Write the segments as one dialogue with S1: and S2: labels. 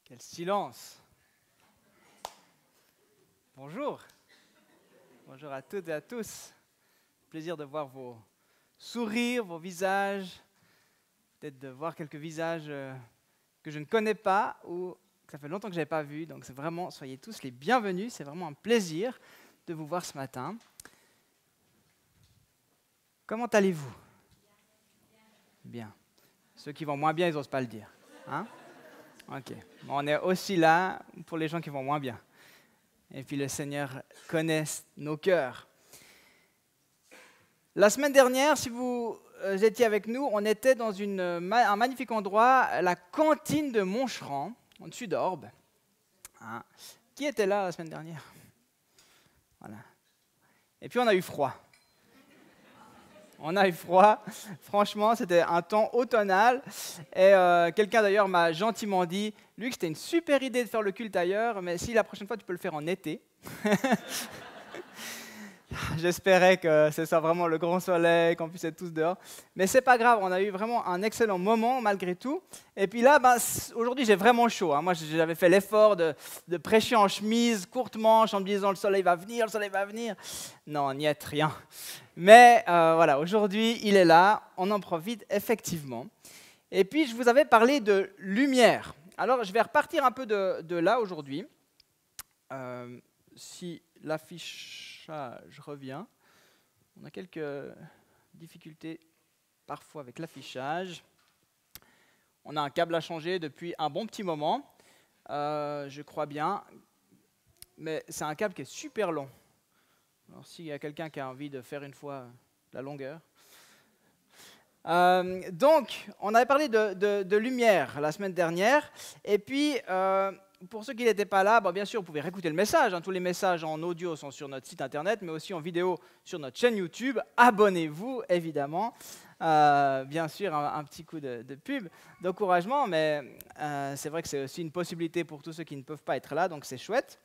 S1: Quel silence! Bonjour! Bonjour à toutes et à tous. Plaisir de voir vos sourires, vos visages, peut-être de voir quelques visages que je ne connais pas ou que ça fait longtemps que je n'avais pas vu. Donc c'est vraiment, soyez tous les bienvenus. C'est vraiment un plaisir de vous voir ce matin. Comment allez-vous? Bien. Ceux qui vont moins bien, ils n'osent pas le dire. Hein? Ok. Bon, on est aussi là pour les gens qui vont moins bien. Et puis le Seigneur connaît nos cœurs. La semaine dernière, si vous étiez avec nous, on était dans un magnifique endroit, la cantine de Moncheran, en dessus d'Orbe. Hein. Qui était là la semaine dernière? Voilà. Et puis on a eu froid. On a eu froid, franchement, c'était un temps automnal. Et quelqu'un d'ailleurs m'a gentiment dit, Luc, c'était une super idée de faire le culte ailleurs, mais si la prochaine fois tu peux le faire en été. J'espérais que ce soit vraiment le grand soleil, qu'on puisse être tous dehors. Mais c'est pas grave, on a eu vraiment un excellent moment malgré tout. Et puis là, aujourd'hui j'ai vraiment chaud. Hein. Moi j'avais fait l'effort de prêcher en chemise, courte manche, en me disant le soleil va venir, le soleil va venir. Non, n'y est rien. Mais voilà, aujourd'hui il est là, on en profite effectivement. Et puis je vous avais parlé de lumière. Alors je vais repartir un peu de là aujourd'hui. Si l'affichage revient, on a quelques difficultés parfois avec l'affichage. On a un câble à changer depuis un bon petit moment, je crois bien, mais c'est un câble qui est super long. Alors s'il y a quelqu'un qui a envie de faire une fois la longueur. Donc, on avait parlé de lumière la semaine dernière, et puis pour ceux qui n'étaient pas là, bien sûr, vous pouvez réécouter le message. Hein. Tous les messages en audio sont sur notre site internet, mais aussi en vidéo sur notre chaîne YouTube. Abonnez-vous, évidemment. Bien sûr, un petit coup de pub, d'encouragement, mais c'est vrai que c'est aussi une possibilité pour tous ceux qui ne peuvent pas être là, donc c'est chouette.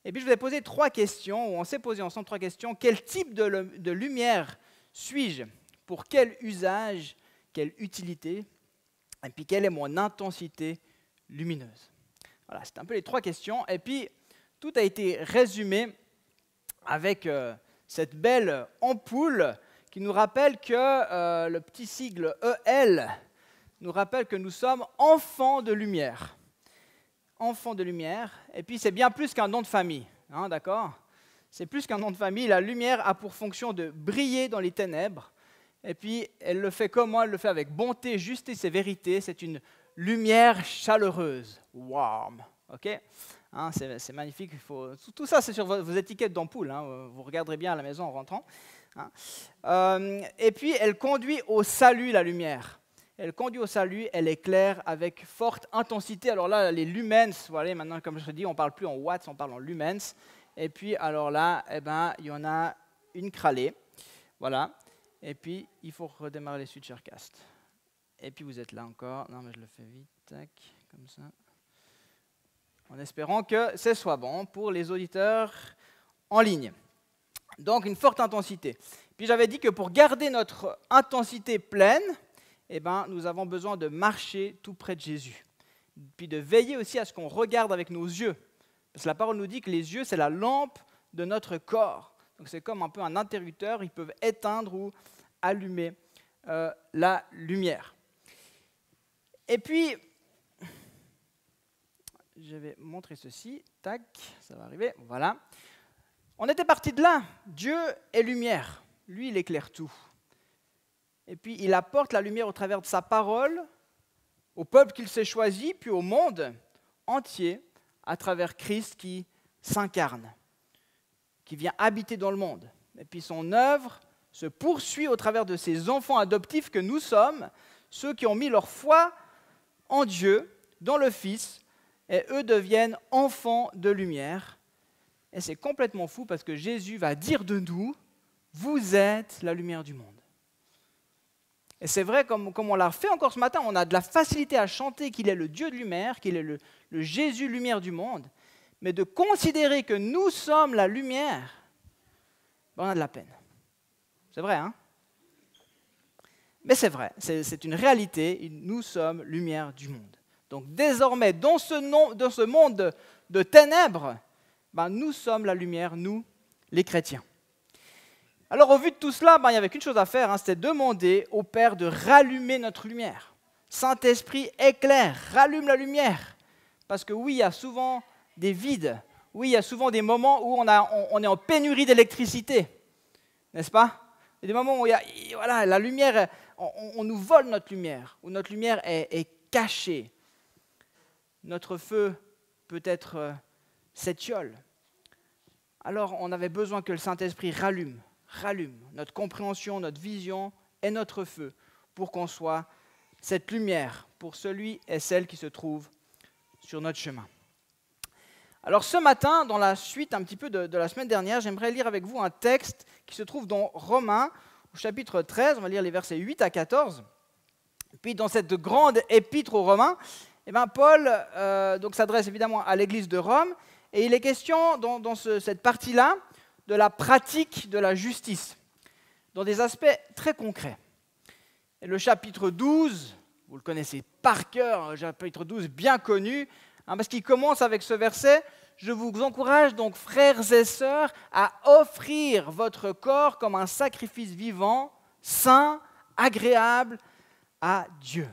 S1: Et puis, je vous ai posé 3 questions, ou on s'est posé ensemble 3 questions. Quel type de lumière suis-je? Pour quel usage? Quelle utilité? Et puis, quelle est mon intensité lumineuse? Voilà, c'est un peu les 3 questions. Et puis, tout a été résumé avec cette belle ampoule qui nous rappelle que le petit sigle EL nous rappelle que nous sommes enfants de lumière. Enfants de lumière. Et puis, c'est bien plus qu'un nom de famille. Hein, d'accord? C'est plus qu'un nom de famille. La lumière a pour fonction de briller dans les ténèbres. Et puis, elle le fait comment? Elle le fait avec bonté, justice et vérité. C'est une lumière chaleureuse, warm, ok, hein, c'est magnifique. Tout ça, c'est sur vos étiquettes d'ampoule. Hein, vous regarderez bien à la maison en rentrant. Hein. Et puis, elle conduit au salut, la lumière. Elle conduit au salut, elle éclaire avec forte intensité. Alors là, les lumens, voilà, maintenant, comme je dis, on ne parle plus en watts, on parle en lumens. Et puis, alors là, il y en a une cralée. Voilà. Et puis, il faut redémarrer les Switchercast. Et puis vous êtes là encore. Non, mais je le fais vite, tac, comme ça. En espérant que ce soit bon pour les auditeurs en ligne. Donc, une forte intensité. Puis j'avais dit que pour garder notre intensité pleine, nous avons besoin de marcher tout près de Jésus. Puis de veiller aussi à ce qu'on regarde avec nos yeux. Parce que la parole nous dit que les yeux, c'est la lampe de notre corps. Donc c'est comme un peu un interrupteur, ils peuvent éteindre ou allumer la lumière. Et puis, je vais montrer ceci. Tac, ça va arriver. Voilà. On était parti de là. Dieu est lumière. Lui, il éclaire tout. Et puis, il apporte la lumière au travers de sa parole, au peuple qu'il s'est choisi, puis au monde entier, à travers Christ qui s'incarne, qui vient habiter dans le monde. Et puis, son œuvre se poursuit au travers de ces enfants adoptifs que nous sommes, ceux qui ont mis leur foi en Dieu, dans le Fils, et eux deviennent enfants de lumière. Et c'est complètement fou parce que Jésus va dire de nous, vous êtes la lumière du monde. Et c'est vrai, comme on l'a fait encore ce matin, on a de la facilité à chanter qu'il est le Dieu de lumière, qu'il est le Jésus lumière du monde, mais de considérer que nous sommes la lumière, on a de la peine. C'est vrai, hein? Mais c'est vrai, c'est une réalité, nous sommes lumière du monde. Donc désormais, dans ce monde de ténèbres, nous sommes la lumière, nous, les chrétiens. Alors au vu de tout cela, il n'y avait qu'une chose à faire, c'était demander au Père de rallumer notre lumière. Saint-Esprit, éclaire, rallume la lumière. Parce que oui, il y a souvent des vides. Oui, il y a souvent des moments où on est en pénurie d'électricité. N'est-ce pas? Il y a des moments où la lumière, on nous vole notre lumière, où notre lumière est cachée. Notre feu peut être s'étiole. Alors on avait besoin que le Saint-Esprit rallume notre compréhension, notre vision et notre feu pour qu'on soit cette lumière pour celui et celle qui se trouvent sur notre chemin. Alors ce matin, dans la suite un petit peu de la semaine dernière, j'aimerais lire avec vous un texte qui se trouve dans Romains, au chapitre 13, on va lire les versets 8 à 14. Puis dans cette grande épître aux Romains, Paul s'adresse évidemment à l'église de Rome, et il est question dans cette partie-là de la pratique de la justice, dans des aspects très concrets. Et le chapitre 12, vous le connaissez par cœur, le chapitre 12 bien connu, parce qu'il commence avec ce verset « Je vous encourage donc, frères et sœurs, à offrir votre corps comme un sacrifice vivant, saint, agréable à Dieu. »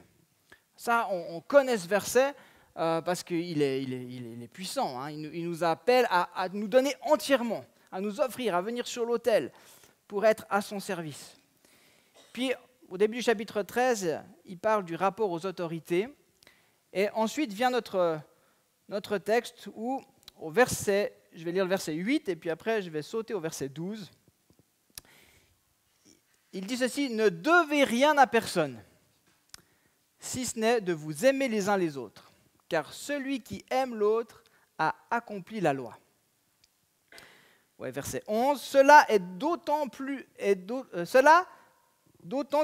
S1: Ça, on connaît ce verset parce qu'il est puissant. Il nous appelle à nous donner entièrement, à nous offrir, à venir sur l'autel pour être à son service. Puis, au début du chapitre 13, il parle du rapport aux autorités. Et ensuite vient notre texte où, je vais lire le verset 8 et puis après je vais sauter au verset 12. Il dit ceci, « Ne devez rien à personne, si ce n'est de vous aimer les uns les autres, car celui qui aime l'autre a accompli la loi. » Verset 11, « Cela est d'autant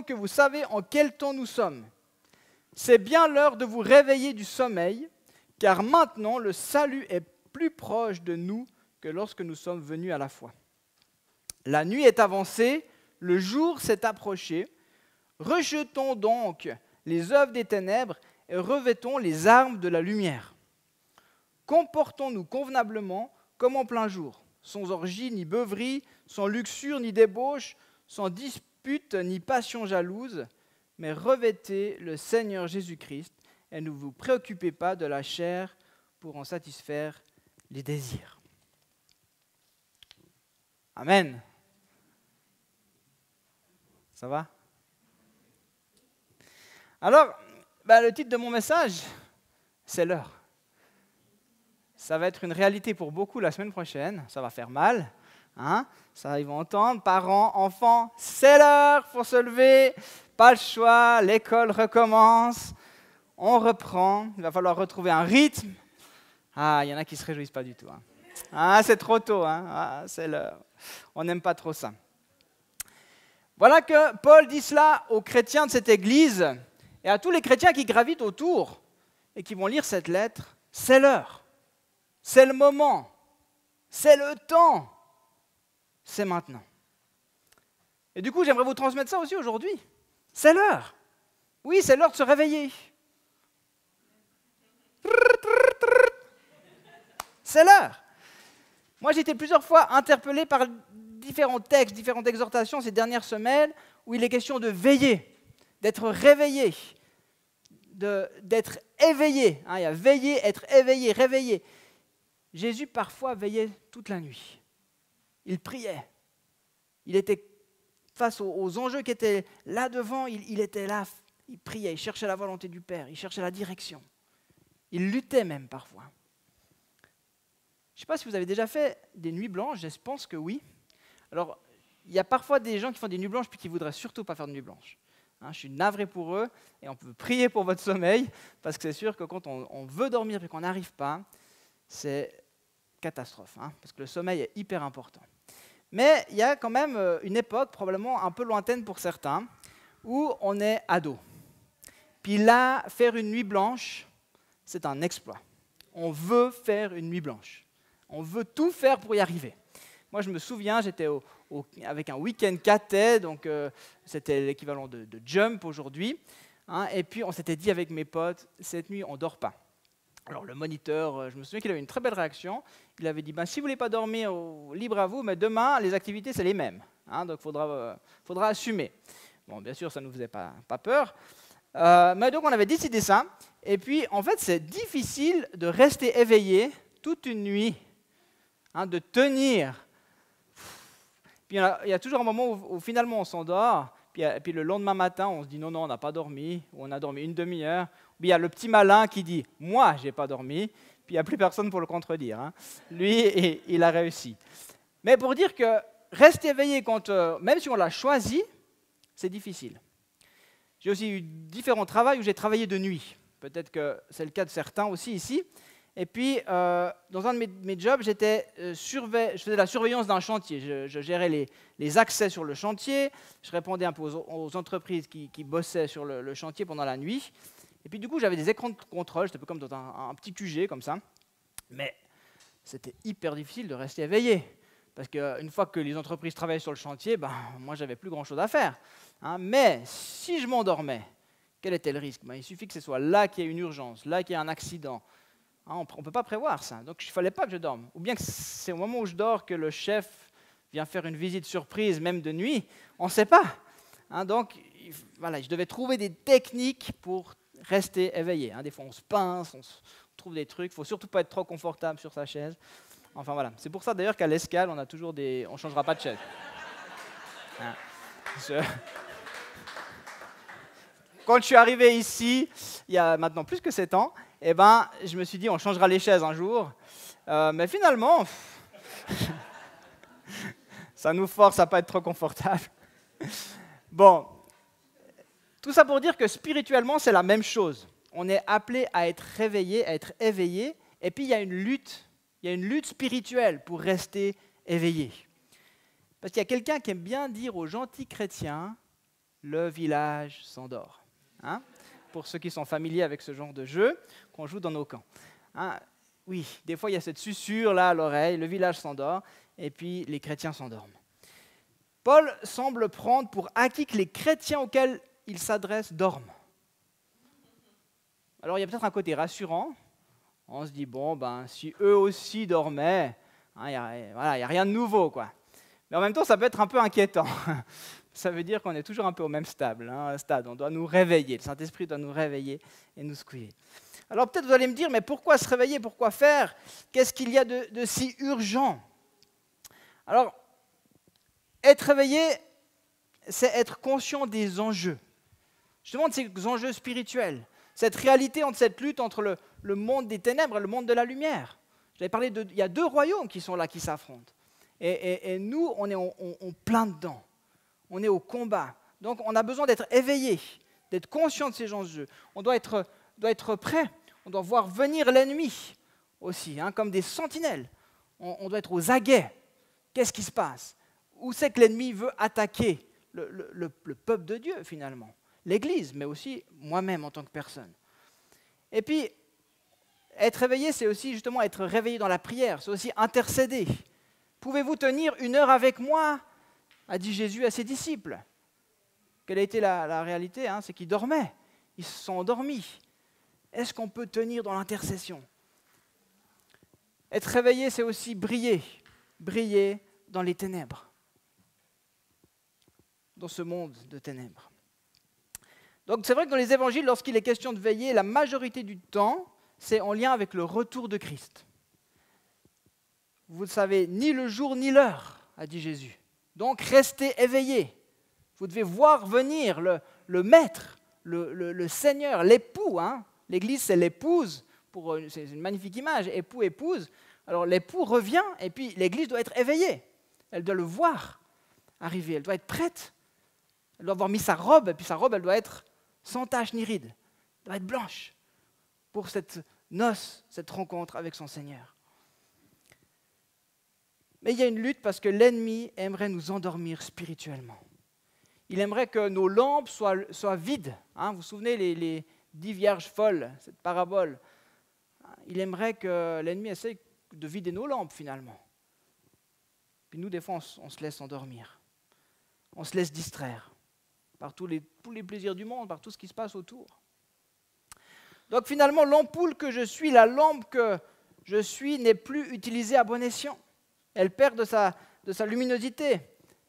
S1: que vous savez en quel temps nous sommes. C'est bien l'heure de vous réveiller du sommeil, car maintenant le salut est plus proche de nous que lorsque nous sommes venus à la foi. La nuit est avancée, le jour s'est approché. Rejetons donc les œuvres des ténèbres et revêtons les armes de la lumière. Comportons-nous convenablement comme en plein jour, sans orgie ni beuverie, sans luxure ni débauche, sans dispute ni passion jalouse, mais revêtez le Seigneur Jésus-Christ et ne vous préoccupez pas de la chair pour en satisfaire les désirs. » Amen. Ça va? Alors, le titre de mon message, c'est l'heure. Ça va être une réalité pour beaucoup la semaine prochaine. Ça va faire mal. Ça, ils vont entendre, parents, enfants, c'est l'heure, il faut se lever, pas le choix, l'école recommence, on reprend, il va falloir retrouver un rythme. Ah, il y en a qui ne se réjouissent pas du tout. C'est trop tôt, c'est l'heure. On n'aime pas trop ça. Voilà que Paul dit cela aux chrétiens de cette église et à tous les chrétiens qui gravitent autour et qui vont lire cette lettre. C'est l'heure, c'est le moment, c'est le temps, c'est maintenant. Et du coup, j'aimerais vous transmettre ça aussi aujourd'hui. C'est l'heure. Oui, c'est l'heure de se réveiller. C'est l'heure. Moi, j'ai été plusieurs fois interpellé par différents textes, différentes exhortations ces dernières semaines où il est question de veiller, d'être réveillé, d'être éveillé. Il y a veiller, être éveillé, réveillé. Jésus, parfois, veillait toute la nuit. Il priait. Il était face aux enjeux qui étaient là devant, il était là, il priait, il cherchait la volonté du Père, il cherchait la direction. Il luttait même parfois. Je ne sais pas si vous avez déjà fait des nuits blanches, je pense que oui. Alors, il y a parfois des gens qui font des nuits blanches puis qui ne voudraient surtout pas faire de nuit blanche. Je suis navré pour eux et on peut prier pour votre sommeil parce que c'est sûr que quand on veut dormir et qu'on n'arrive pas, c'est catastrophe, parce que le sommeil est hyper important. Mais il y a quand même une époque, probablement un peu lointaine pour certains, où on est ado. Puis là, faire une nuit blanche, c'est un exploit. On veut faire une nuit blanche. On veut tout faire pour y arriver. Moi, je me souviens, j'étais avec un week-end catet, donc c'était l'équivalent de jump aujourd'hui. hein, et puis on s'était dit avec mes potes, cette nuit, on ne dort pas. Alors le moniteur, je me souviens qu'il avait une très belle réaction. Il avait dit, si vous ne voulez pas dormir, libre à vous, mais demain, les activités, c'est les mêmes. Hein, donc il faudra assumer. Bon, bien sûr, ça ne nous faisait pas peur. Mais donc on avait décidé ça. Et puis, en fait, c'est difficile de rester éveillé toute une nuit, hein, de tenir. Puis il y a toujours un moment où finalement on s'endort. Et puis le lendemain matin, on se dit non, on n'a pas dormi, ou on a dormi une demi-heure. Puis il y a le petit malin qui dit moi, j'ai pas dormi. Puis il n'y a plus personne pour le contredire. Hein. Lui, il a réussi. Mais pour dire que rester éveillé, même si on l'a choisi, c'est difficile. J'ai aussi eu différents travaux où j'ai travaillé de nuit. Peut-être que c'est le cas de certains aussi ici. Et puis, dans un de mes jobs, je faisais la surveillance d'un chantier. Je gérais les accès sur le chantier. Je répondais un peu aux entreprises qui bossaient sur le chantier pendant la nuit. Et puis, du coup, j'avais des écrans de contrôle. C'était un peu comme dans un petit QG, comme ça. Mais c'était hyper difficile de rester éveillé. Parce qu'une fois que les entreprises travaillaient sur le chantier, moi, j'avais plus grand-chose à faire. Hein. Mais si je m'endormais, quel était le risque? Il suffit que ce soit là qu'il y ait une urgence, là qu'il y ait un accident. On ne peut pas prévoir ça, donc il ne fallait pas que je dorme. Ou bien que c'est au moment où je dors que le chef vient faire une visite surprise, même de nuit, on ne sait pas. Hein, donc, voilà, je devais trouver des techniques pour rester éveillé. Hein. Des fois, on se pince, on trouve des trucs. Il ne faut surtout pas être trop confortable sur sa chaise. Enfin, voilà. C'est pour ça, d'ailleurs, qu'à l'escale, on ne changera pas de chaise. Hein. Quand je suis arrivé ici, il y a maintenant plus que 7 ans, je me suis dit, on changera les chaises un jour. Mais finalement, ça nous force à ne pas être trop confortable. Bon, tout ça pour dire que spirituellement, c'est la même chose. On est appelé à être réveillé, à être éveillé, et puis il y a une lutte spirituelle pour rester éveillé. Parce qu'il y a quelqu'un qui aime bien dire aux gentils chrétiens, le village s'endort. Hein, pour ceux qui sont familiers avec ce genre de jeu qu'on joue dans nos camps. Hein, oui, des fois il y a cette susurre là à l'oreille, le village s'endort, et puis les chrétiens s'endorment. Paul semble prendre pour acquis que les chrétiens auxquels il s'adresse dorment. Alors il y a peut-être un côté rassurant, on se dit, si eux aussi dormaient, il n'y a rien de nouveau, quoi. Mais en même temps, ça peut être un peu inquiétant. Ça veut dire qu'on est toujours un peu au même stade. On doit nous réveiller. Le Saint-Esprit doit nous réveiller et nous secouer. Alors peut-être vous allez me dire, mais pourquoi se réveiller? Pourquoi faire? Qu'est-ce qu'il y a de si urgent? Alors, être réveillé, c'est être conscient des enjeux. Justement, de ces enjeux spirituels. Cette réalité entre cette lutte entre le monde des ténèbres et le monde de la lumière. J'avais parlé il y a 2 royaumes qui sont là, qui s'affrontent. Et nous, on est en plein dedans. On est au combat. Donc on a besoin d'être éveillé, d'être conscient de ces enjeux. On doit être prêt. On doit voir venir l'ennemi aussi, hein, comme des sentinelles. On doit être aux aguets. Qu'est-ce qui se passe? Où c'est que l'ennemi veut attaquer le peuple de Dieu finalement? L'Église, mais aussi moi-même en tant que personne. Et puis, être réveillé, c'est aussi justement être réveillé dans la prière. C'est aussi intercéder. Pouvez-vous tenir 1 heure avec moi? A dit Jésus à ses disciples. Quelle a été la réalité? C'est qu'ils dormaient. Ils se sont endormis. Est-ce qu'on peut tenir dans l'intercession? Être réveillé, c'est aussi briller. Briller dans les ténèbres. Dans ce monde de ténèbres. Donc c'est vrai que dans les évangiles, lorsqu'il est question de veiller, la majorité du temps, c'est en lien avec le retour de Christ. Vous ne savez ni le jour ni l'heure, a dit Jésus. Donc restez éveillés. Vous devez voir venir le maître, le Seigneur, l'époux. Hein. L'Église, c'est l'épouse. C'est une magnifique image, époux, épouse. Alors l'époux revient et puis l'Église doit être éveillée. Elle doit le voir arriver, elle doit être prête. Elle doit avoir mis sa robe, et puis sa robe, elle doit être sans tache ni ride. Elle doit être blanche pour cette noce, cette rencontre avec son Seigneur. Mais il y a une lutte parce que l'ennemi aimerait nous endormir spirituellement. Il aimerait que nos lampes soient vides. Hein, vous vous souvenez, les 10 vierges folles, cette parabole. Il aimerait que l'ennemi essaye de vider nos lampes finalement. Puis nous, des fois, on se laisse endormir. On se laisse distraire. par tous les plaisirs du monde, par tout ce qui se passe autour. Donc finalement, l'ampoule que je suis, la lampe que je suis, n'est plus utilisée à bon escient. Elle perd de sa luminosité.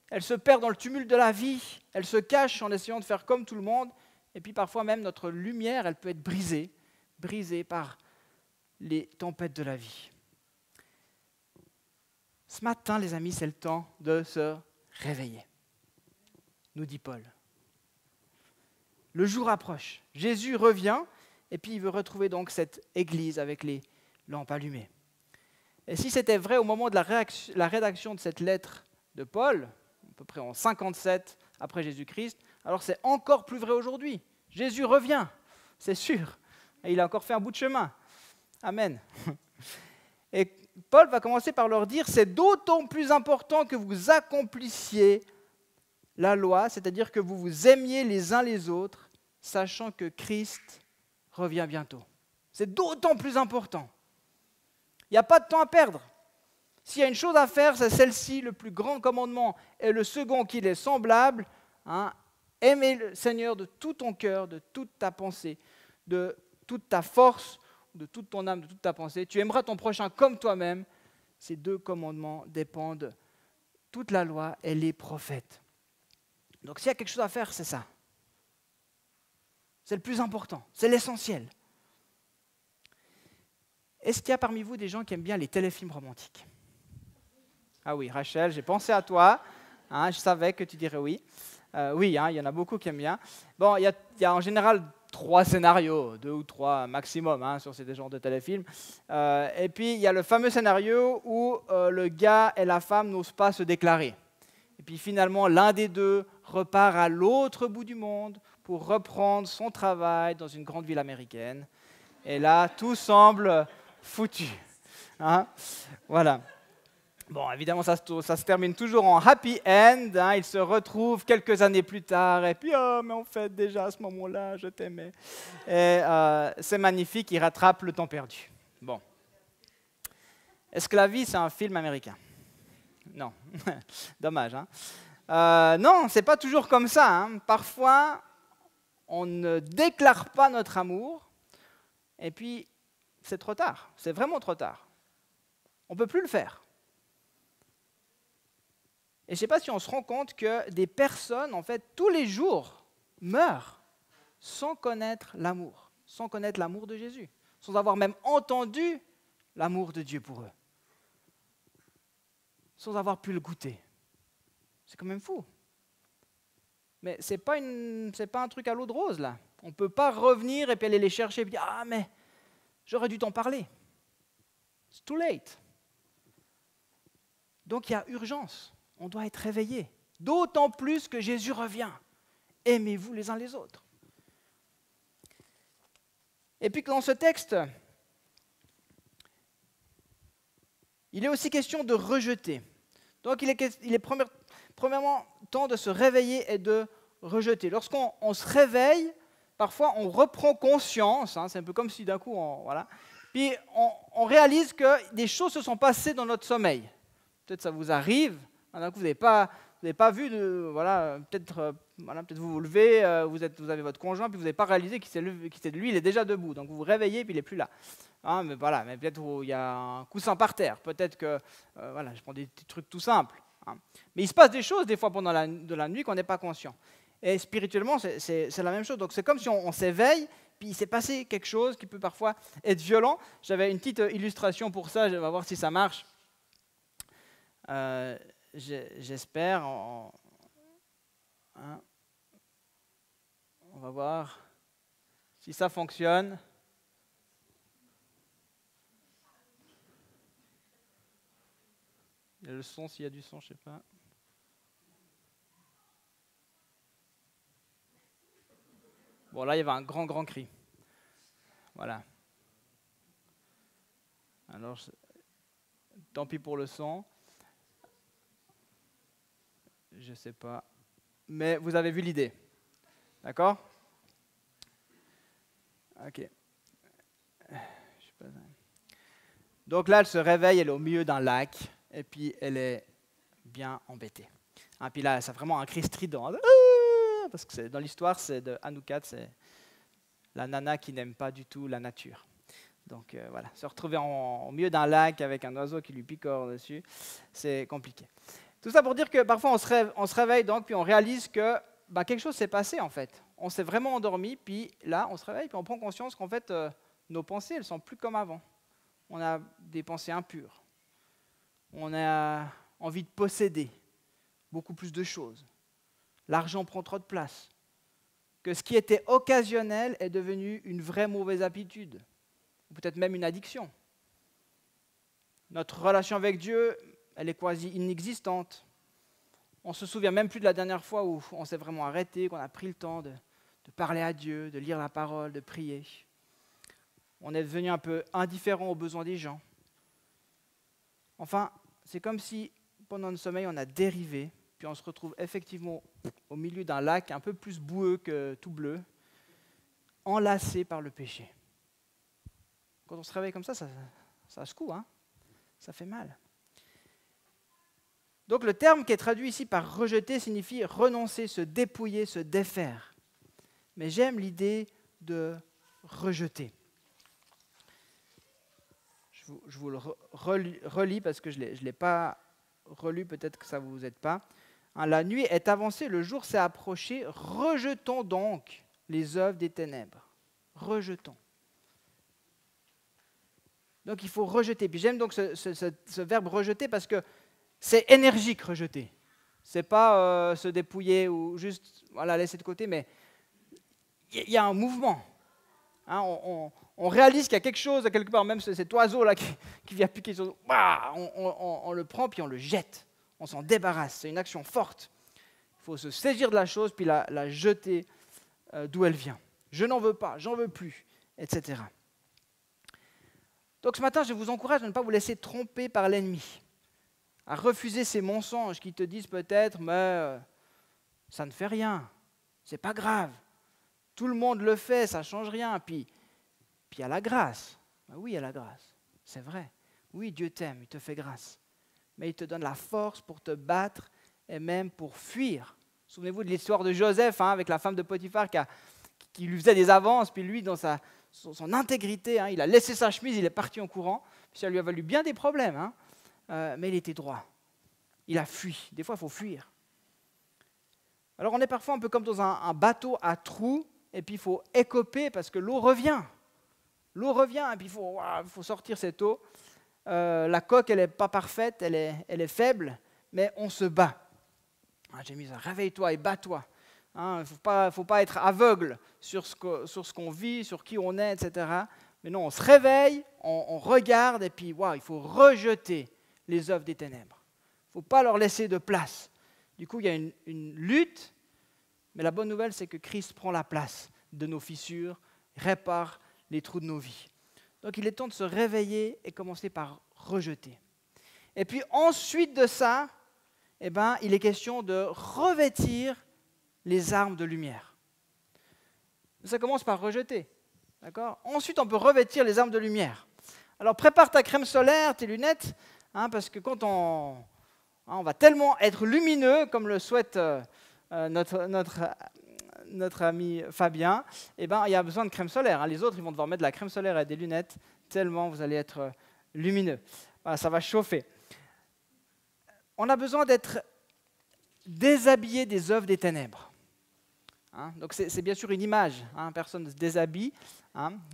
S1: Elle se perd dans le tumulte de la vie. Elle se cache en essayant de faire comme tout le monde. Et puis parfois même, notre lumière, elle peut être brisée par les tempêtes de la vie. Ce matin, les amis, c'est le temps de se réveiller, nous dit Paul. Le jour approche. Jésus revient et puis il veut retrouver donc cette église avec les lampes allumées. Et si c'était vrai au moment de la rédaction de cette lettre de Paul, à peu près en 57 après Jésus-Christ, alors c'est encore plus vrai aujourd'hui. Jésus revient, c'est sûr. Et il a encore fait un bout de chemin. Amen. Et Paul va commencer par leur dire, c'est d'autant plus important que vous accomplissiez la loi, c'est-à-dire que vous vous aimiez les uns les autres, sachant que Christ revient bientôt. C'est d'autant plus important. Il n'y a pas de temps à perdre. S'il y a une chose à faire, c'est celle-ci, le plus grand commandement, et le second qui est semblable, aimer le Seigneur de tout ton cœur, de toute ta pensée, de toute ta force, de toute ton âme, de toute ta pensée. Tu aimeras ton prochain comme toi-même. Ces deux commandements dépendent de toute la loi et les prophètes. Donc s'il y a quelque chose à faire, c'est ça. C'est le plus important, c'est l'essentiel. Est-ce qu'il y a parmi vous des gens qui aiment bien les téléfilms romantiques? Ah oui, Rachel, j'ai pensé à toi. Je savais que tu dirais oui. Oui, il y en a beaucoup qui aiment bien. Bon, il y a en général 3 scénarios, 2 ou 3 maximum sur ces genres de téléfilms. Et puis, il y a le fameux scénario où le gars et la femme n'osent pas se déclarer. Et puis finalement, l'un des deux repart à l'autre bout du monde pour reprendre son travail dans une grande ville américaine. Et là, tout semble foutu. Voilà. Bon, évidemment, ça se termine toujours en happy end. Ils se retrouvent quelques années plus tard. Et puis, mais en fait, déjà à ce moment-là, je t'aimais. Et c'est magnifique, ils rattrapent le temps perdu. Bon. Est-ce que la vie, c'est un film américain? Non. Dommage. Non, c'est pas toujours comme ça. Parfois, on ne déclare pas notre amour. Et puis, c'est trop tard. C'est vraiment trop tard. On ne peut plus le faire. Et je ne sais pas si on se rend compte que des personnes, en fait, tous les jours, meurent sans connaître l'amour de Jésus, sans avoir même entendu l'amour de Dieu pour eux, sans avoir pu le goûter. C'est quand même fou. Mais ce n'est pas un truc à l'eau de rose, là. On ne peut pas revenir et puis aller les chercher et puis dire « Ah, mais j'aurais dû t'en parler. » C'est too late. Donc il y a urgence. On doit être réveillé. D'autant plus que Jésus revient. Aimez-vous les uns les autres. Et puis que dans ce texte, il est aussi question de rejeter. Donc il est premièrement temps de se réveiller et de rejeter. Lorsqu'on se réveille, parfois on reprend conscience, c'est un peu comme si d'un coup, puis on réalise que des choses se sont passées dans notre sommeil. Peut-être ça vous arrive, d'un coup vous n'avez pas vu, peut-être vous vous levez, vous avez votre conjoint, puis vous n'avez pas réalisé lui, il est déjà debout, donc vous vous réveillez, puis il n'est plus là. Mais peut-être il y a un coussin par terre, peut-être que, je prends des petits trucs tout simples. Mais il se passe des choses des fois pendant la nuit qu'on n'est pas conscient. Et spirituellement, c'est la même chose. Donc c'est comme si on s'éveille, puis il s'est passé quelque chose qui peut parfois être violent. J'avais une petite illustration pour ça, on va voir si ça marche. J'espère. On va voir si ça fonctionne. Il y a le son, s'il y a du son, je ne sais pas. Bon, là, il y avait un grand cri. Voilà. Alors, tant pis pour le son. Je ne sais pas. Mais vous avez vu l'idée. D'accord? Ok. Donc là, elle se réveille, elle est au milieu d'un lac, et puis elle est bien embêtée. Puis là, c'est vraiment un cri strident. parce que dans l'histoire, c'est de Anoukat, c'est la nana qui n'aime pas du tout la nature. Donc voilà, se retrouver au milieu d'un lac avec un oiseau qui lui picore dessus, c'est compliqué. Tout ça pour dire que parfois on se réveille donc, puis on réalise que quelque chose s'est passé en fait. On s'est vraiment endormi, puis là on se réveille, puis on prend conscience qu'en fait nos pensées, elles sont plus comme avant. On a des pensées impures. On a envie de posséder beaucoup plus de choses. L'argent prend trop de place. Que ce qui était occasionnel est devenu une vraie mauvaise habitude, ou peut-être même une addiction. Notre relation avec Dieu, elle est quasi inexistante. On ne se souvient même plus de la dernière fois où on s'est vraiment arrêté, qu'on a pris le temps de parler à Dieu, de lire la parole, de prier. On est devenu un peu indifférent aux besoins des gens. Enfin, c'est comme si pendant le sommeil, on a dérivé, puis on se retrouve effectivement au milieu d'un lac un peu plus boueux que tout bleu, enlacé par le péché. Quand on se réveille comme ça secoue, hein, ça fait mal. Donc le terme qui est traduit ici par rejeter signifie renoncer, se dépouiller, se défaire. Mais j'aime l'idée de rejeter. Je vous le relis parce que je ne l'ai pas relu, peut-être que ça ne vous aide pas. La nuit est avancée, le jour s'est approché, rejetons donc les œuvres des ténèbres. Rejetons. Donc il faut rejeter. Puis j'aime donc ce verbe rejeter parce que c'est énergique rejeter. Ce n'est pas se dépouiller ou juste laisser de côté, mais il y a un mouvement. Hein, on réalise qu'il y a quelque chose, quelque part, même cet oiseau-là qui vient piquer sur nous, on le prend puis on le jette. On s'en débarrasse. C'est une action forte. Il faut se saisir de la chose puis la jeter d'où elle vient. Je n'en veux pas, j'en veux plus, etc. Donc ce matin, je vous encourage à ne pas vous laisser tromper par l'ennemi, à refuser ces mensonges qui te disent peut-être, mais ça ne fait rien, c'est pas grave, tout le monde le fait, ça ne change rien, puis il y a la grâce. Oui, il y a la grâce, c'est vrai. Oui, Dieu t'aime, il te fait grâce, mais il te donne la force pour te battre et même pour fuir. Souvenez-vous de l'histoire de Joseph, avec la femme de Potiphar qui lui faisait des avances, puis lui, dans son intégrité, il a laissé sa chemise, il est parti en courant, puis ça lui a valu bien des problèmes, mais il était droit. Il a fui. Des fois, il faut fuir. Alors, on est parfois un peu comme dans un bateau à trous, et puis il faut écoper parce que l'eau revient. L'eau revient, et puis il faut sortir cette eau. La coque, elle n'est pas parfaite, elle est faible, mais on se bat. J'ai mis ça, réveille-toi et bats-toi. Il ne faut pas être aveugle sur ce qu'on vit, sur qui on est, etc. Mais non, on se réveille, on regarde, et puis il faut rejeter les œuvres des ténèbres. Il ne faut pas leur laisser de place. Du coup, il y a une lutte, mais la bonne nouvelle, c'est que Christ prend la place de nos fissures, répare les trous de nos vies. Donc il est temps de se réveiller et commencer par rejeter. Et puis ensuite de ça, il est question de revêtir les armes de lumière. Ça commence par rejeter. D'accord ? Ensuite, on peut revêtir les armes de lumière. Alors, prépare ta crème solaire, tes lunettes, parce que quand on va tellement être lumineux, comme le souhaite notre ami Fabien, il y a besoin de crème solaire. Les autres, ils vont devoir mettre de la crème solaire et des lunettes, tellement vous allez être lumineux. Voilà, ça va chauffer. On a besoin d'être déshabillé des œuvres des ténèbres. Donc c'est bien sûr une image, personne ne se déshabille.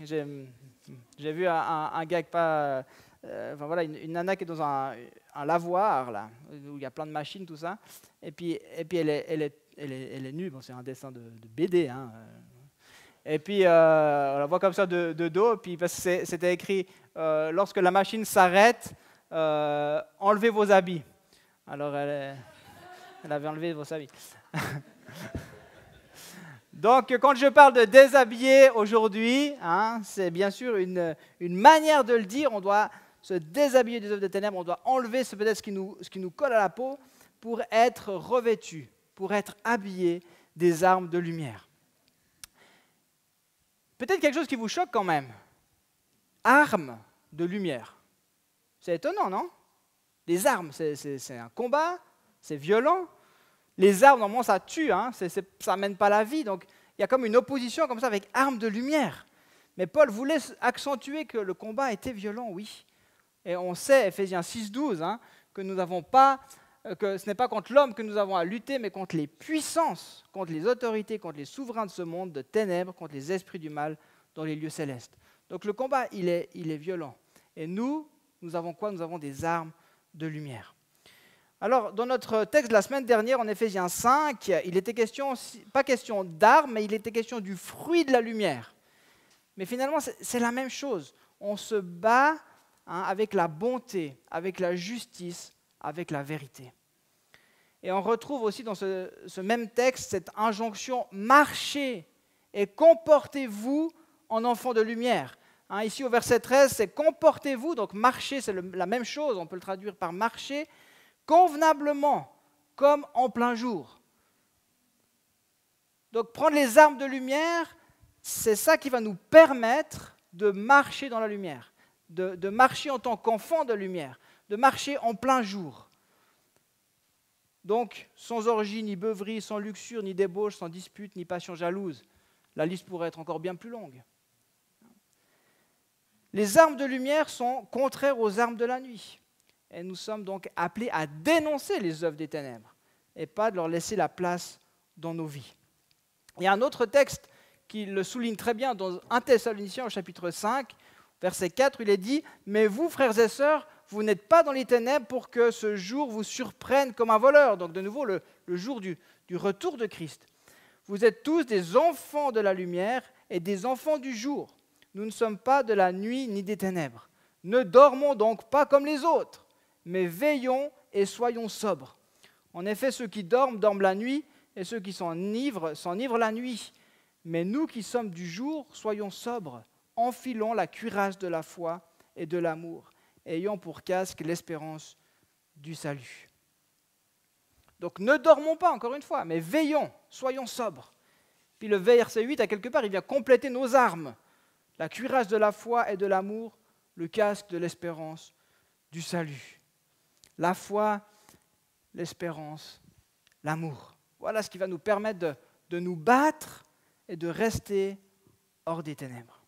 S1: J'ai vu un gars une nana qui est dans un lavoir là, où il y a plein de machines, tout ça, et puis elle est nue, c'est un dessin de BD, et puis on la voit comme ça de dos, puis parce que c'était écrit lorsque la machine s'arrête, enlevez vos habits. Alors elle avait enlevé vos habits. Donc, quand je parle de déshabiller aujourd'hui, c'est bien sûr une manière de le dire. On doit se déshabiller des œuvres des ténèbres, on doit enlever peut-être ce qui nous colle à la peau pour être revêtu, pour être habillé des armes de lumière. Peut-être quelque chose qui vous choque quand même. Armes de lumière. C'est étonnant, non ? Les armes, c'est un combat, c'est violent. Les armes, normalement, ça tue, hein, ça n'amène pas la vie. Donc, il y a comme une opposition comme ça avec armes de lumière. Mais Paul voulait accentuer que le combat était violent, oui. Et on sait, Éphésiens 6,12, hein, que nous n'avons pas, que ce n'est pas contre l'homme que nous avons à lutter, mais contre les puissances, contre les autorités, contre les souverains de ce monde de ténèbres, contre les esprits du mal dans les lieux célestes. Donc le combat, il est violent. Et nous avons quoi? Nous avons des armes de lumière. Alors, dans notre texte de la semaine dernière, en Éphésiens 5, il était question, pas question d'armes, mais il était question du fruit de la lumière. Mais finalement, c'est la même chose. On se bat avec la bonté, avec la justice, avec la vérité. Et on retrouve aussi dans ce même texte cette injonction « marchez et comportez-vous en enfants de lumière ». Ici au verset 13, c'est « comportez-vous », donc « marcher », c'est la même chose, on peut le traduire par « marcher », convenablement, comme en plein jour. Donc prendre les armes de lumière, c'est ça qui va nous permettre de marcher dans la lumière, de marcher en tant qu'enfant de lumière, de marcher en plein jour. Donc, sans orgie, ni beuverie, sans luxure, ni débauche, sans dispute, ni passion jalouse. La liste pourrait être encore bien plus longue. Les armes de lumière sont contraires aux armes de la nuit. Et nous sommes donc appelés à dénoncer les œuvres des ténèbres et pas de leur laisser la place dans nos vies. Il y a un autre texte qui le souligne très bien dans 1 Thessaloniciens au chapitre 5, verset 4, il est dit « Mais vous, frères et sœurs, vous n'êtes pas dans les ténèbres pour que ce jour vous surprenne comme un voleur. » Donc de nouveau, le jour du retour de Christ. « Vous êtes tous des enfants de la lumière et des enfants du jour. Nous ne sommes pas de la nuit ni des ténèbres. Ne dormons donc pas comme les autres, mais veillons et soyons sobres. En effet, ceux qui dorment, dorment la nuit, et ceux qui s'enivrent la nuit. Mais nous qui sommes du jour, soyons sobres, enfilons la cuirasse de la foi et de l'amour, ayant pour casque l'espérance du salut. » Donc ne dormons pas, encore une fois, mais veillons, soyons sobres. Puis le verset 8, à quelque part, il vient compléter nos armes. La cuirasse de la foi et de l'amour, le casque de l'espérance du salut. La foi, l'espérance, l'amour. Voilà ce qui va nous permettre de nous battre et de rester hors des ténèbres.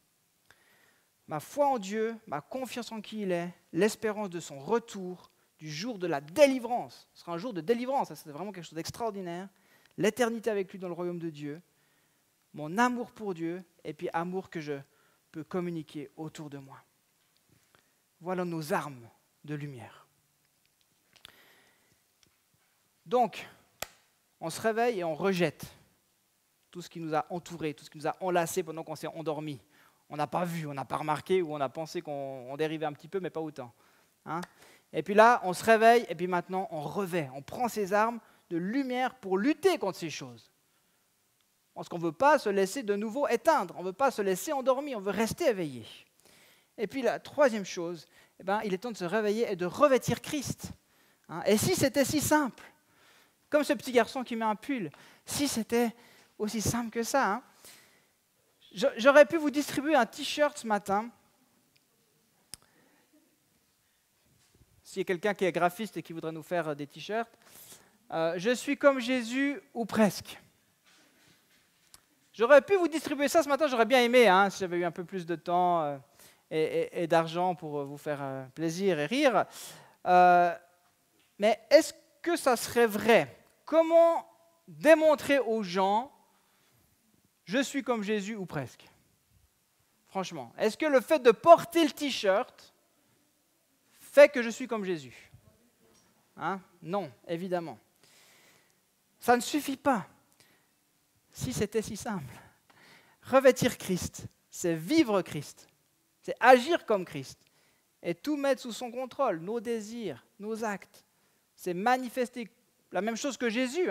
S1: Ma foi en Dieu, ma confiance en qui il est, l'espérance de son retour, du jour de la délivrance. Ce sera un jour de délivrance, c'est vraiment quelque chose d'extraordinaire. L'éternité avec lui dans le royaume de Dieu. Mon amour pour Dieu et puis amour que je peux communiquer autour de moi. Voilà nos armes de lumière. Donc, on se réveille et on rejette tout ce qui nous a entourés, tout ce qui nous a enlacés pendant qu'on s'est endormi. On n'a pas vu, on n'a pas remarqué ou on a pensé qu'on dérivait un petit peu, mais pas autant. Et puis là, on se réveille et puis maintenant, on revêt. On prend ces armes de lumière pour lutter contre ces choses. Parce qu'on ne veut pas se laisser de nouveau éteindre, on ne veut pas se laisser endormir, on veut rester éveillé. Et puis la troisième chose, il est temps de se réveiller et de revêtir Christ. Et si c'était si simple, comme ce petit garçon qui met un pull, si c'était aussi simple que ça, j'aurais pu vous distribuer un t-shirt ce matin. S'il y a quelqu'un qui est graphiste et qui voudrait nous faire des t-shirts, je suis comme Jésus ou presque. J'aurais pu vous distribuer ça ce matin, j'aurais bien aimé, si j'avais eu un peu plus de temps et d'argent pour vous faire plaisir et rire. Mais est-ce que ça serait vrai? Comment démontrer aux gens « je suis comme Jésus ou presque » ? Franchement, est-ce que le fait de porter le t-shirt fait que je suis comme Jésus ? Non, évidemment. Ça ne suffit pas. Si c'était si simple. Revêtir Christ, c'est vivre Christ, c'est agir comme Christ et tout mettre sous son contrôle, nos désirs, nos actes. C'est manifester la même chose que Jésus,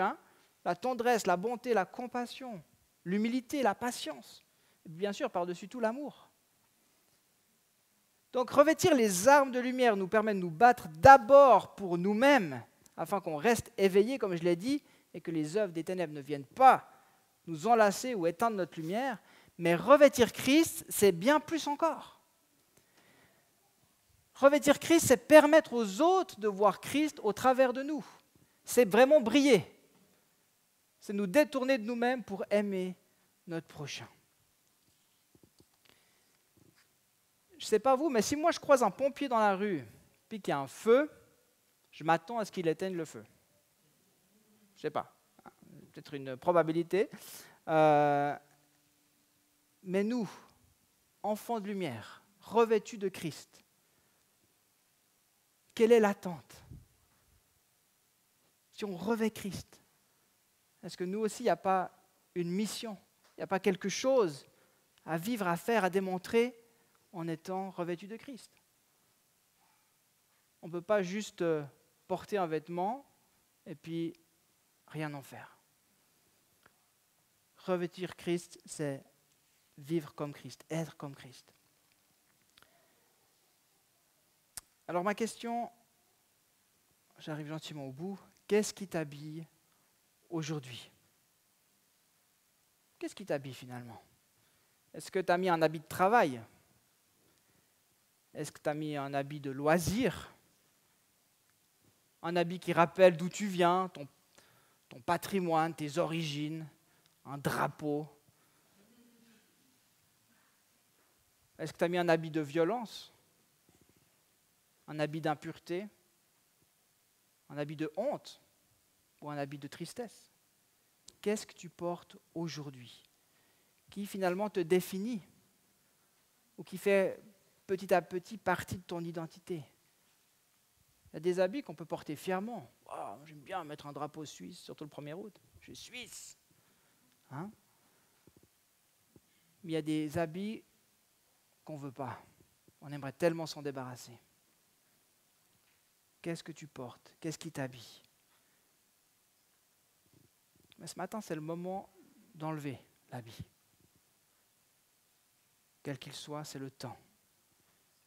S1: la tendresse, la bonté, la compassion, l'humilité, la patience. Et bien sûr, par-dessus tout, l'amour. Donc, revêtir les armes de lumière nous permet de nous battre d'abord pour nous-mêmes, afin qu'on reste éveillés, comme je l'ai dit, et que les œuvres des ténèbres ne viennent pas nous enlacer ou éteindre notre lumière. Mais revêtir Christ, c'est bien plus encore. Revêtir Christ, c'est permettre aux autres de voir Christ au travers de nous. C'est vraiment briller. c'est nous détourner de nous-mêmes pour aimer notre prochain. Je ne sais pas vous, mais si moi je croise un pompier dans la rue, puis qu'il y a un feu, je m'attends à ce qu'il éteigne le feu. Je ne sais pas, peut-être une probabilité. Mais nous, enfants de lumière, revêtus de Christ, quelle est l'attente? Si on revêt Christ, est-ce que nous aussi, il n'y a pas une mission, il n'y a pas quelque chose à vivre, à faire, à démontrer en étant revêtu de Christ? On ne peut pas juste porter un vêtement et puis rien en faire. Revêtir Christ, c'est vivre comme Christ, être comme Christ. Alors ma question, j'arrive gentiment au bout, qu'est-ce qui t'habille aujourd'hui? Qu'est-ce qui t'habille finalement? Est-ce que tu as mis un habit de travail? Est-ce que tu as mis un habit de loisir? Un habit qui rappelle d'où tu viens, ton patrimoine, tes origines, un drapeau? Est-ce que tu as mis un habit de violence? Un habit d'impureté? Un habit de honte? Ou un habit de tristesse? Qu'est-ce que tu portes aujourd'hui qui finalement te définit ou qui fait petit à petit partie de ton identité? Il y a des habits qu'on peut porter fièrement. Oh, j'aime bien mettre un drapeau suisse, surtout le 1er août. Je suis suisse. Hein? Mais il y a des habits qu'on ne veut pas. On aimerait tellement s'en débarrasser. Qu'est-ce que tu portes? Qu'est-ce qui t'habille? Mais ce matin, c'est le moment d'enlever l'habit. Quel qu'il soit, c'est le temps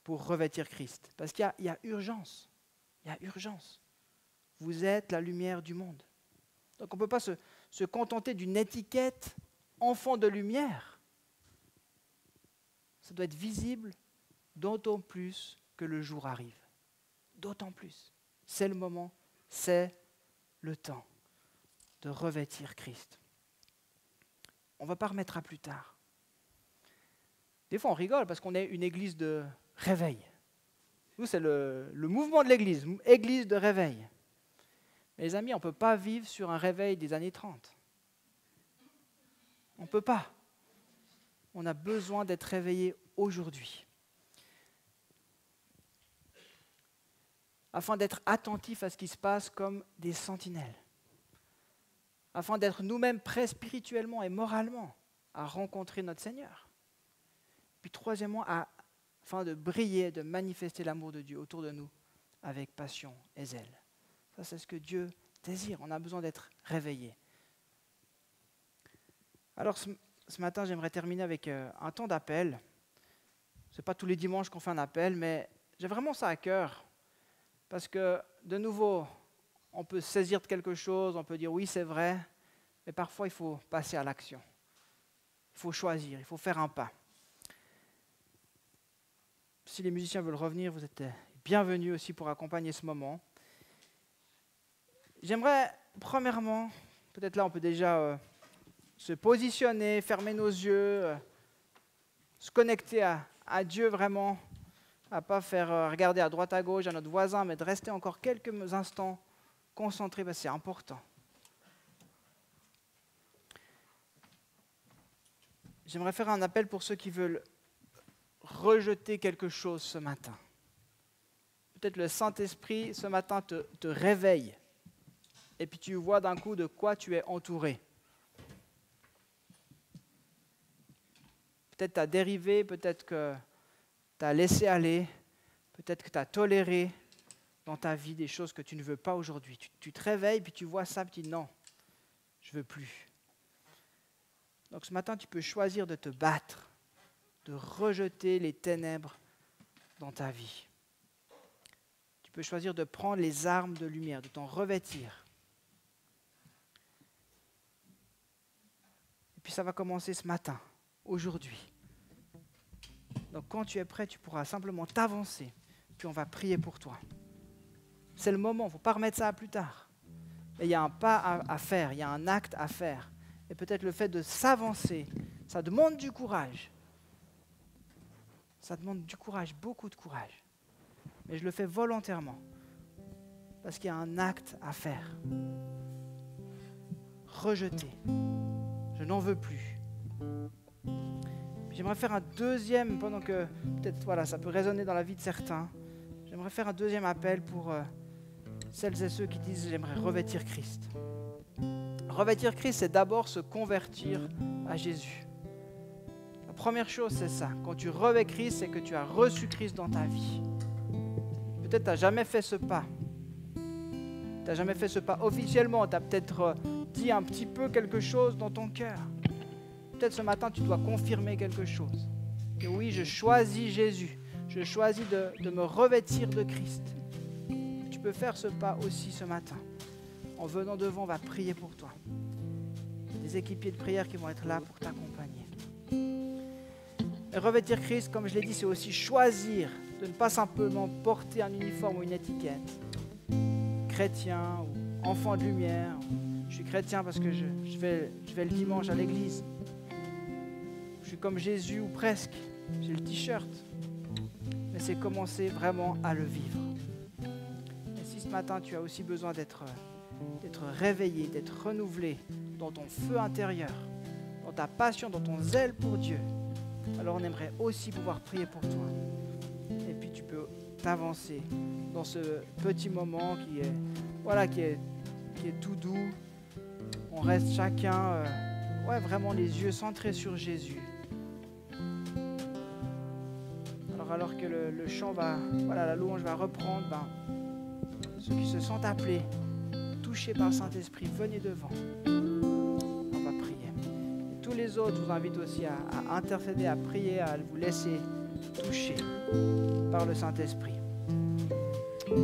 S1: pour revêtir Christ. Parce qu'il y a urgence. Il y a urgence. Vous êtes la lumière du monde. Donc on ne peut pas se contenter d'une étiquette enfant de lumière. Ça doit être visible d'autant plus que le jour arrive. D'autant plus. C'est le moment, c'est le temps de revêtir Christ. On ne va pas remettre à plus tard. Des fois on rigole parce qu'on est une église de réveil. Nous, c'est le mouvement de l'église, église de réveil. Mais les amis, on ne peut pas vivre sur un réveil des années 30. On ne peut pas. On a besoin d'être réveillé aujourd'hui. Afin d'être attentifs à ce qui se passe comme des sentinelles. Afin d'être nous-mêmes prêts spirituellement et moralement à rencontrer notre Seigneur. Puis troisièmement, afin de briller, de manifester l'amour de Dieu autour de nous avec passion et zèle. Ça, c'est ce que Dieu désire. On a besoin d'être réveillé. Alors, ce matin, j'aimerais terminer avec un temps d'appel. Ce n'est pas tous les dimanches qu'on fait un appel, mais j'ai vraiment ça à cœur. Parce que, de nouveau, on peut se saisir de quelque chose, on peut dire oui, c'est vrai, mais parfois, il faut passer à l'action. Il faut choisir, il faut faire un pas. Si les musiciens veulent revenir, vous êtes bienvenus aussi pour accompagner ce moment. J'aimerais, premièrement, peut-être là on peut déjà se positionner, fermer nos yeux, se connecter à Dieu vraiment, à ne pas faire regarder à droite à gauche à notre voisin, mais de rester encore quelques instants concentrés, parce que c'est important. J'aimerais faire un appel pour ceux qui veulent rejeter quelque chose ce matin. Peut-être le Saint-Esprit ce matin te réveille et puis tu vois d'un coup de quoi tu es entouré. Peut-être tu as dérivé, peut-être que tu as laissé aller, peut-être que tu as toléré dans ta vie des choses que tu ne veux pas aujourd'hui. Tu te réveilles puis tu vois ça, puis tu dis non, je ne veux plus. Donc ce matin, tu peux choisir de te battre, de rejeter les ténèbres dans ta vie. Tu peux choisir de prendre les armes de lumière, de t'en revêtir. Et puis ça va commencer ce matin, aujourd'hui. Donc quand tu es prêt, tu pourras simplement t'avancer, puis on va prier pour toi. C'est le moment, il ne faut pas remettre ça à plus tard. Mais il y a un pas à faire, il y a un acte à faire. Et peut-être le fait de s'avancer, ça demande du courage. Ça demande du courage, beaucoup de courage. Mais je le fais volontairement. Parce qu'il y a un acte à faire. Rejeter. Je n'en veux plus. J'aimerais faire un deuxième, pendant que peut-être voilà, ça peut résonner dans la vie de certains. J'aimerais faire un deuxième appel pour celles et ceux qui disent « j'aimerais revêtir Christ ». Revêtir Christ, c'est d'abord se convertir à Jésus. La première chose, c'est ça. Quand tu revêts Christ, c'est que tu as reçu Christ dans ta vie. Peut-être tu n'as jamais fait ce pas. Tu n'as jamais fait ce pas officiellement. Tu as peut-être dit un petit peu quelque chose dans ton cœur. Peut-être ce matin, tu dois confirmer quelque chose. Et oui, je choisis Jésus. Je choisis de me revêtir de Christ. Tu peux faire ce pas aussi ce matin. En venant devant, on va prier pour toi. Des équipiers de prière qui vont être là pour t'accompagner. Et revêtir Christ, comme je l'ai dit, c'est aussi choisir de ne pas simplement porter un uniforme ou une étiquette. Chrétien ou enfant de lumière. Je suis chrétien parce que je vais le dimanche à l'église. Je suis comme Jésus ou presque. J'ai le t-shirt. Mais c'est commencer vraiment à le vivre. Et si ce matin tu as aussi besoin d'être réveillé, d'être renouvelé dans ton feu intérieur, dans ta passion, dans ton zèle pour Dieu, alors on aimerait aussi pouvoir prier pour toi. Et puis tu peux t'avancer dans ce petit moment qui est tout doux. On reste chacun vraiment les yeux centrés sur Jésus. Alors que le chant la louange va reprendre, ceux qui se sentent appelés, touchés par le Saint-Esprit, venez devant. On va prier. Et tous les autres, je vous invite aussi à intercéder, à prier, à vous laisser toucher par le Saint-Esprit.